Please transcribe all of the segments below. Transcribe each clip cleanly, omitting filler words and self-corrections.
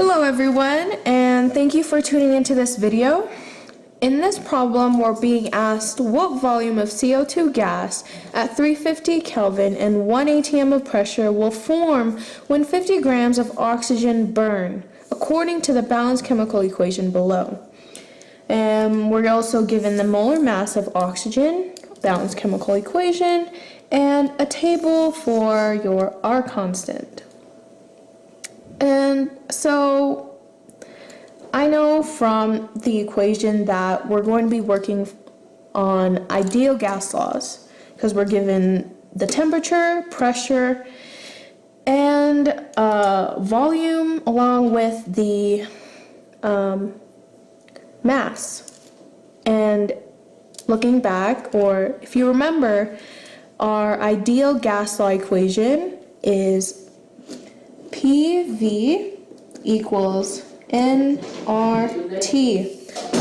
Hello everyone, and thank you for tuning into this video. In this problem, we're being asked what volume of CO2 gas at 350 Kelvin and 1 atm of pressure will form when 50 grams of oxygen burn, according to the balanced chemical equation below. And we're also given the molar mass of oxygen, balanced chemical equation, and a table for your R constant. And so I know from the equation that we're going to be working on ideal gas laws because we're given the temperature, pressure, and volume along with the mass. And looking back, or if you remember, our ideal gas law equation is PV equals nRT,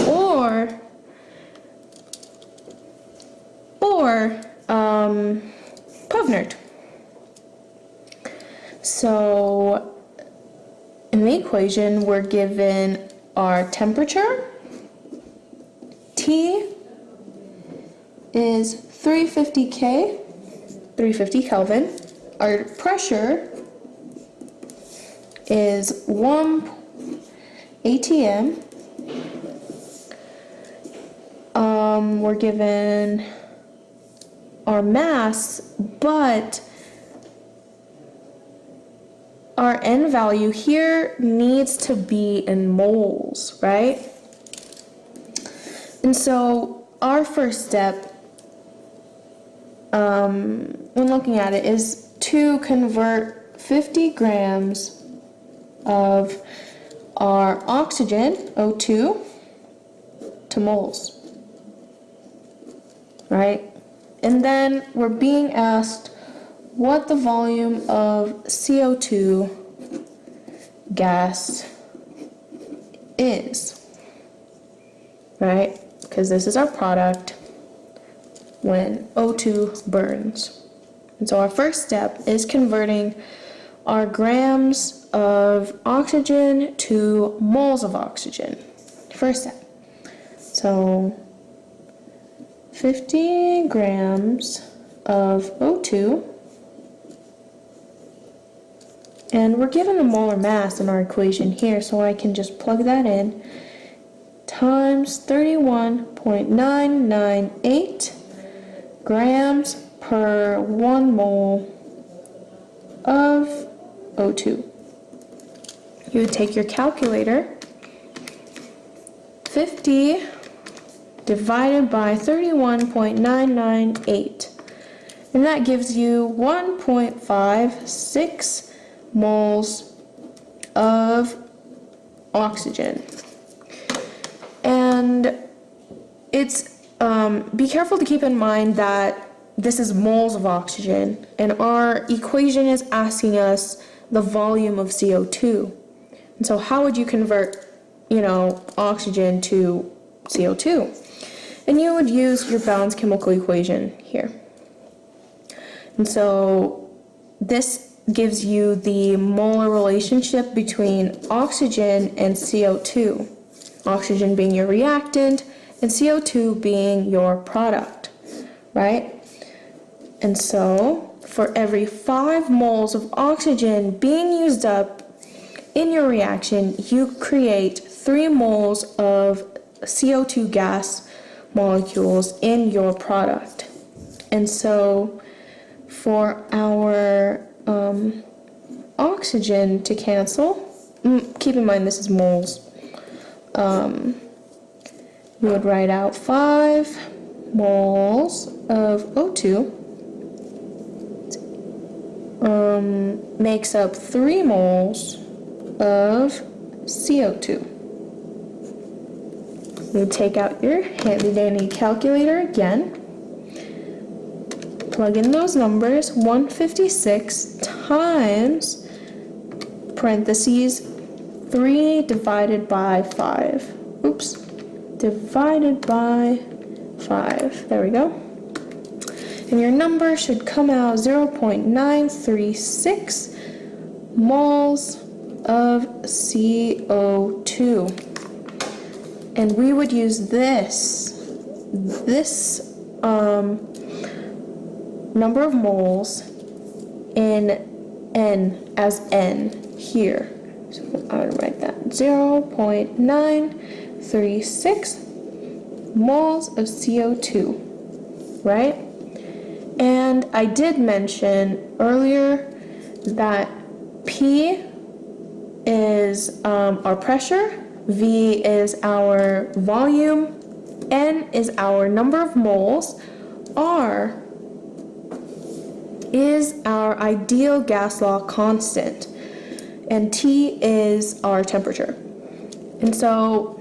or Pevnert. So in the equation, we're given our temperature. T is 350 Kelvin. Our pressure is 1 atm. We're given our mass, but our N value here needs to be in moles, right? And so our first step when looking at it is to convert 50 grams of our oxygen, O2, to moles, right? And then we're being asked what the volume of CO2 gas is, right? Because this is our product when O2 burns. And so our first step is converting our grams of oxygen to moles of oxygen. First step. So 50 grams of O2, and we're given the molar mass in our equation here, so I can just plug that in, times 31.998 grams per 1 mole of O2. You would take your calculator, 50 divided by 31.998, and that gives you 1.56 moles of oxygen. And it's be careful to keep in mind that this is moles of oxygen, and our equation is asking us the volume of CO2. And so how would you convert, oxygen to CO2? And you would use your balanced chemical equation here. And so this gives you the molar relationship between oxygen and CO2. Oxygen being your reactant and CO2 being your product, right? And so for every 5 moles of oxygen being used up in your reaction, you create 3 moles of CO2 gas molecules in your product. And so for our oxygen to cancel, keep in mind this is moles, we would write out 5 moles of O2 makes up 3 moles of CO2. You take out your handy dandy calculator again, plug in those numbers, 156 times parentheses 3 divided by 5. Oops, divided by 5. There we go. And your number should come out 0.936 moles of CO2. And we would use this number of moles in N as N here. So I would write that 0.936 moles of CO2, right? And I did mention earlier that P is our pressure, V is our volume, N is our number of moles, R is our ideal gas law constant, and T is our temperature. And so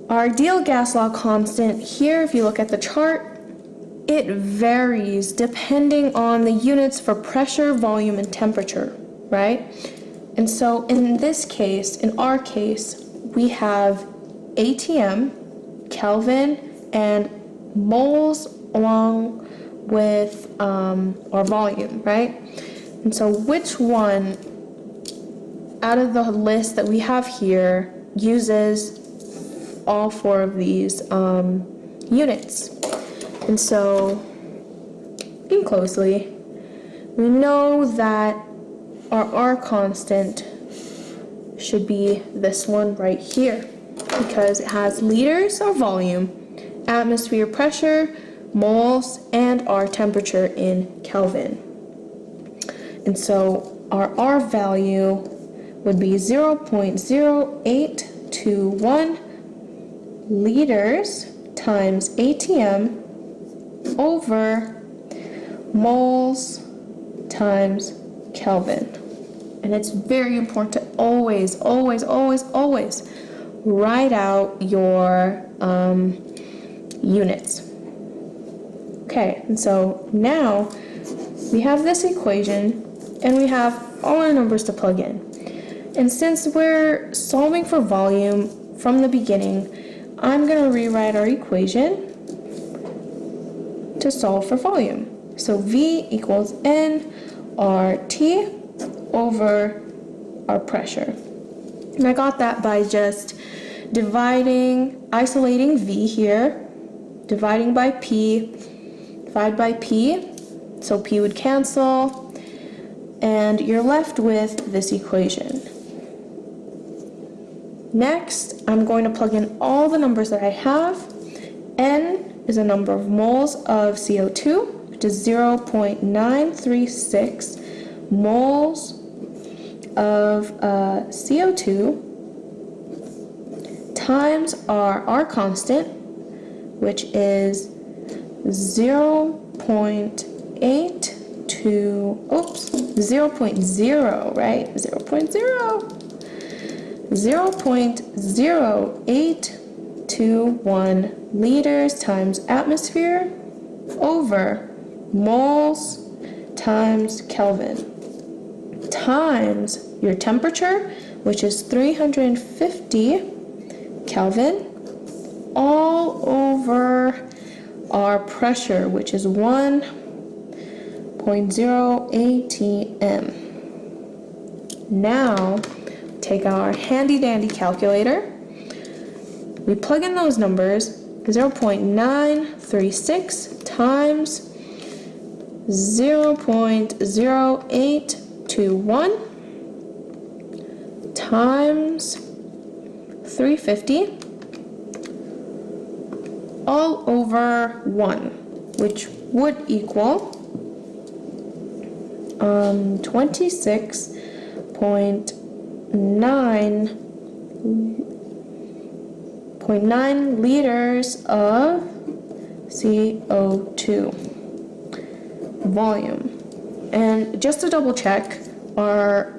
our ideal gas law constant here, if you look at the chart, it varies depending on the units for pressure, volume, and temperature, right? And so in this case, in our case, we have ATM, Kelvin, and moles along with our volume, right? And so which one out of the list that we have here uses all four of these units? And so, looking closely, we know that our R constant should be this one right here, because it has liters of volume, atmosphere pressure, moles, and our temperature in Kelvin. And so our R value would be 0.0821 liters times ATM over moles times Kelvin. And it's very important to always write out your units. Okay, and so now we have this equation and we have all our numbers to plug in. And since we're solving for volume from the beginning, I'm going to rewrite our equation to solve for volume. So V equals nRT over our pressure. And I got that by just isolating V here, dividing by P, divide by P, so P would cancel, and you're left with this equation. Next, I'm going to plug in all the numbers that I have. N is a number of moles of CO2, which is 0.936 moles of CO2 times our R constant, which is 0.0, right? 0.0821 liters times atmosphere over moles times Kelvin times your temperature, which is 350 Kelvin, all over our pressure, which is 1.0 atm. Now, take our handy dandy calculator. We plug in those numbers, 0.936 times 0.0821 times 350 all over 1, which would equal 26.9 liters of CO2 volume. And just to double check, our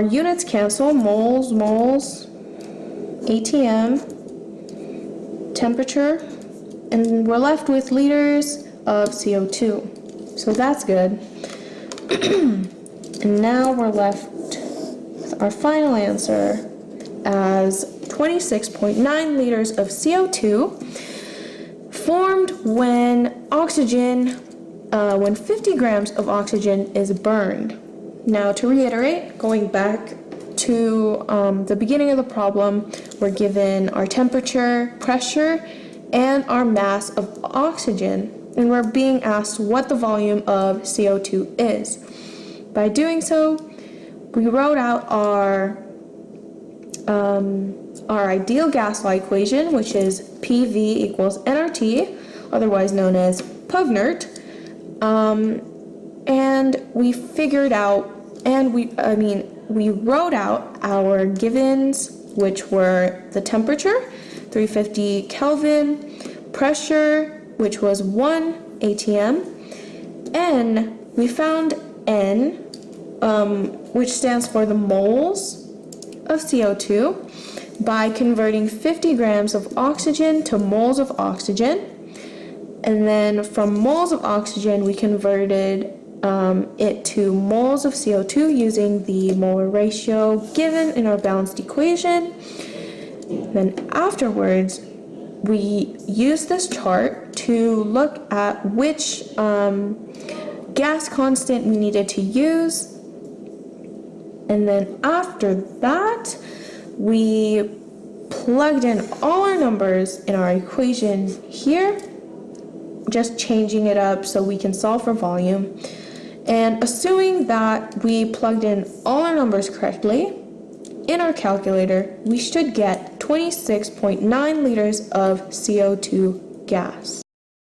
units cancel: moles, ATM, temperature, and we're left with liters of CO2. So that's good. And now we're left with our final answer as 26.9 liters of CO2 formed when 50 grams of oxygen is burned. Now, to reiterate, going back to the beginning of the problem, we're given our temperature, pressure, and our mass of oxygen, and we're being asked what the volume of CO2 is. By doing so, we wrote out our ideal gas law equation, which is PV equals nRT, otherwise known as PUVNERT, and we figured out, and we wrote out our givens, which were the temperature, 350 Kelvin, pressure, which was 1 atm, N, we found N, which stands for the moles of CO2, by converting 50 grams of oxygen to moles of oxygen. And then from moles of oxygen, we converted it to moles of CO2 using the molar ratio given in our balanced equation. Then afterwards, we used this chart to look at which gas constant we needed to use. And then after that, we plugged in all our numbers in our equation here, just changing it up so we can solve for volume. And assuming that we plugged in all our numbers correctly in our calculator, we should get 26.9 liters of CO2 gas.